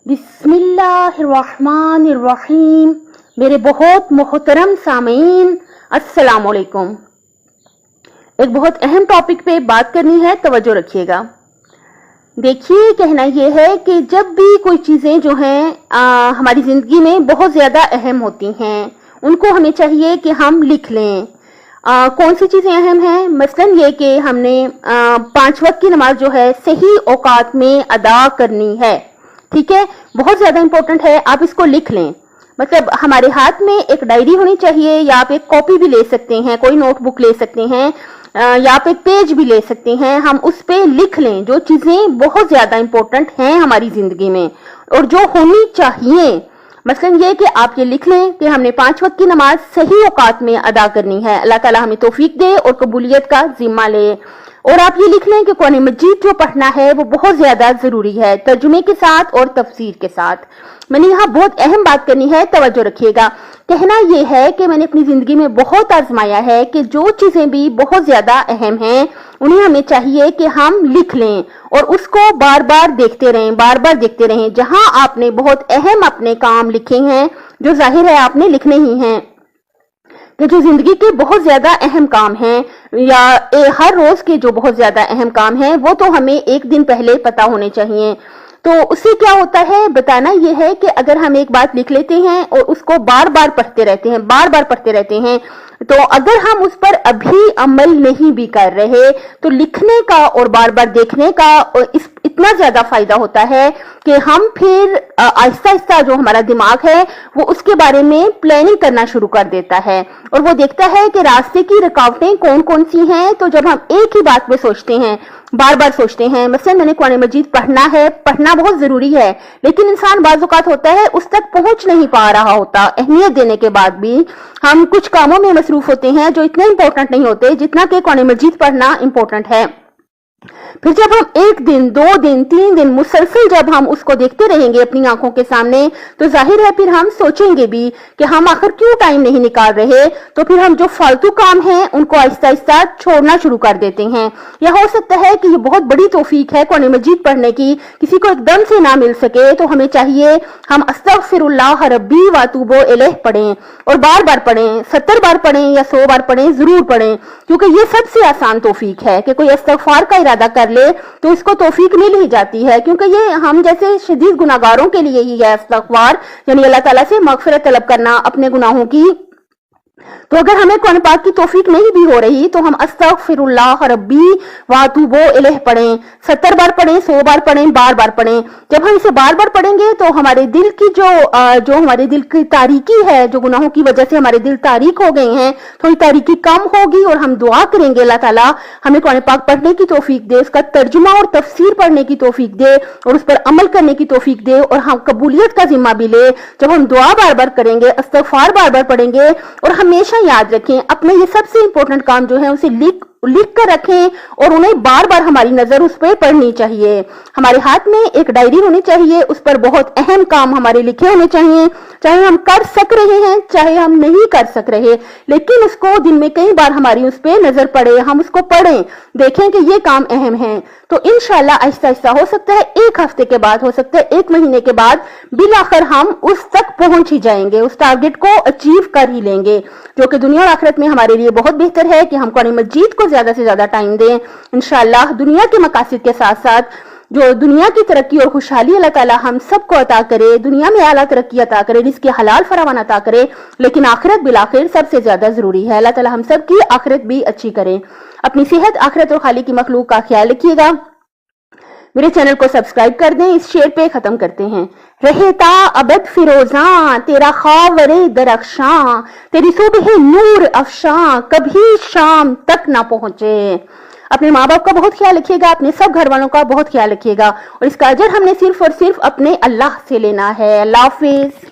बिस्मिल्लाहिर्रहमानिर्रहीम। मेरे बहुत मोहतरम सामीन, अस्सलाम वालेकुम। एक बहुत अहम टॉपिक पे बात करनी है, तवज्जो रखिएगा। देखिए, कहना यह है कि जब भी कोई चीज़ें जो हैं हमारी ज़िंदगी में बहुत ज़्यादा अहम होती हैं, उनको हमें चाहिए कि हम लिख लें। कौन सी चीज़ें अहम हैं? मसलन ये कि हमने 5 वक्त की नमाज जो है सही औकात में अदा करनी है। ठीक है, बहुत ज़्यादा इंपॉर्टेंट है, आप इसको लिख लें। मतलब हमारे हाथ में एक डायरी होनी चाहिए, या आप एक कॉपी भी ले सकते हैं, कोई नोटबुक ले सकते हैं, या आप एक पेज भी ले सकते हैं। हम उस पे लिख लें जो चीज़ें बहुत ज़्यादा इंपॉर्टेंट हैं हमारी ज़िंदगी में और जो होनी चाहिए। मसलन ये कि आप ये लिख लें कि हमने 5 वक्त की नमाज सही औकात में अदा करनी है। अल्लाह ताला हमें तौफीक दे और कबूलियत का जिम्मा ले। और आप ये लिख लें कि कुरान मजीद जो पढ़ना है वो बहुत ज्यादा जरूरी है, तर्जुमे के साथ और तफसीर के साथ। मैंने यहाँ बहुत अहम बात करनी है, तवज्जो रखिएगा। कहना यह है कि मैंने अपनी जिंदगी में बहुत आजमाया है कि जो चीजें भी बहुत ज्यादा अहम हैं उन्हें हमें चाहिए कि हम लिख लें और उसको बार बार देखते रहें, बार बार देखते रहें। जहां आपने बहुत अहम अपने काम लिखे हैं, जो जाहिर है आपने लिखने ही हैं, कि जो जिंदगी के बहुत ज्यादा अहम काम हैं या हर रोज के जो बहुत ज्यादा अहम काम हैं, वो तो हमें एक दिन पहले पता होने चाहिए। तो उससे क्या होता है, बताना यह है कि अगर हम एक बात लिख लेते हैं और उसको बार बार पढ़ते रहते हैं, बार बार पढ़ते रहते हैं, तो अगर हम उस पर अभी अमल नहीं भी कर रहे तो लिखने का और बार बार देखने का इतना ज्यादा फायदा होता है कि हम फिर आहिस्ता आहिस्ता जो हमारा दिमाग है वो उसके बारे में प्लानिंग करना शुरू कर देता है और वो देखता है कि रास्ते की रुकावटें कौन कौन सी हैं। तो जब हम एक ही बात पे सोचते हैं, बार बार सोचते हैं, मसलन मैंने कुरान मजीद पढ़ना है, पढ़ना बहुत जरूरी है, लेकिन इंसान बाज़ औक़ात होता है उस तक पहुंच नहीं पा रहा होता। अहमियत देने के बाद भी हम कुछ कामों में मसरूफ होते हैं जो इतने इंपॉर्टेंट नहीं होते जितना कि कुरान मजीद पढ़ना इंपॉर्टेंट है। फिर जब हम 1 दिन 2 दिन 3 दिन मुसलसल जब हम उसको देखते रहेंगे अपनी आंखों के सामने, तो जाहिर है फिर हम सोचेंगे भी कि हम आखिर क्यों टाइम नहीं निकाल रहे। तो फिर हम जो फालतू काम हैं उनको आहिस्ता आहिस्ता छोड़ना शुरू कर देते हैं। या हो सकता है कि ये बहुत बड़ी तौफीक है कुरान मजीद पढ़ने की, किसी को एकदम से ना मिल सके, तो हमें चाहिए हम अस्तगफिरुल्लाह रब्बी व अतूबु इलैह पढ़ें और बार बार पढ़ें, 70 बार पढ़ें या 100 बार पढ़ें, जरूर पढ़ें, क्योंकि ये सबसे आसान तौफीक है कि कोई इस्तिग़फ़ार का इरादा कर ले तो इसको तौफीक मिल ही जाती है, क्योंकि ये हम जैसे शदीद गुनाहगारों के लिए ही है इस्तिग़फ़ार, यानी अल्लाह ताला से मग़फ़िरत तलब करना अपने गुनाहों की। तो अगर हमें कुरान पाक की तौफीक नहीं भी हो रही तो हम अस्तगफिरुल्लाह रब्बी व अतूबु इलैह पढ़ें, 70 बार पढ़ें, 100 बार पढ़ें, बार बार पढ़ें। जब हम इसे बार बार पढ़ेंगे तो हमारे दिल की जो हमारे दिल की तारीकी है, जो गुनाहों की वजह से हमारे दिल तारीक हो गए हैं, थोड़ी तारीकी कम होगी और हम दुआ करेंगे अल्लाह ताला हमें कुरान पाक पढ़ने की तौफीक दे, उसका तर्जुमा और तफसीर पढ़ने की तौफीक दे और उस पर अमल करने की तौफीक दे और हम कबूलियत का जिम्मा भी ले। जब हम दुआ बार बार करेंगे, इस्तिग़फ़ार बार बार पढ़ेंगे, और हमेशा याद रखें अपने ये सबसे इंपॉर्टेंट काम जो है उसे लिख कर रखें और उन्हें बार बार हमारी नजर उस पर पढ़नी चाहिए। हमारे हाथ में एक डायरी होनी चाहिए, उस पर बहुत अहम काम हमारे लिखे होने चाहिए, चाहे हम कर सक रहे हैं चाहे हम नहीं कर सक रहे, लेकिन उसको दिन में कई बार हमारी उस पर नजर पड़े, हम उसको पढ़ें, देखें कि ये काम अहम है। तो इंशाल्लाह आहिस्ता आहिस्ता हो सकता है 1 हफ्ते के बाद, हो सकता है 1 महीने के बाद बिलाखिर हम उस तक पहुंच ही जाएंगे, उस टारगेट को अचीव कर ही लेंगे, जो कि दुनिया और आखिरत में हमारे लिए बहुत बेहतर है कि हम कुरान मजीद को ज्यादा से ज्यादा टाइम दें। इंशाल्लाह दुनिया के मकासद के साथ साथ जो दुनिया की तरक्की और खुशहाली अल्लाह ताला हम सबको अता करे, दुनिया में आला तरक्की अता करे, रिज़्क़ हलाल फरावान अता करे, लेकिन आखिरत बिलाखिर सबसे ज्यादा जरूरी है। अल्लाह ताला हम सब की आखिरत भी अच्छी करे। अपनी सेहत, आखिरत और खाली की मखलूक का ख्याल रखिएगा। मेरे चैनल को सब्सक्राइब कर दें। इस शेर पे खत्म करते हैं। रहेता अबद फिरोजा तेरा ख़ावरे दरख्शां, तेरी सुबह नूर अफशां, कभी शाम तक ना पहुंचे। अपने माँ बाप का बहुत ख्याल रखिएगा, अपने सब घर वालों का बहुत ख्याल रखिएगा, और इसका अजर हमने सिर्फ और सिर्फ अपने अल्लाह से लेना है। अल्लाह हाफिज।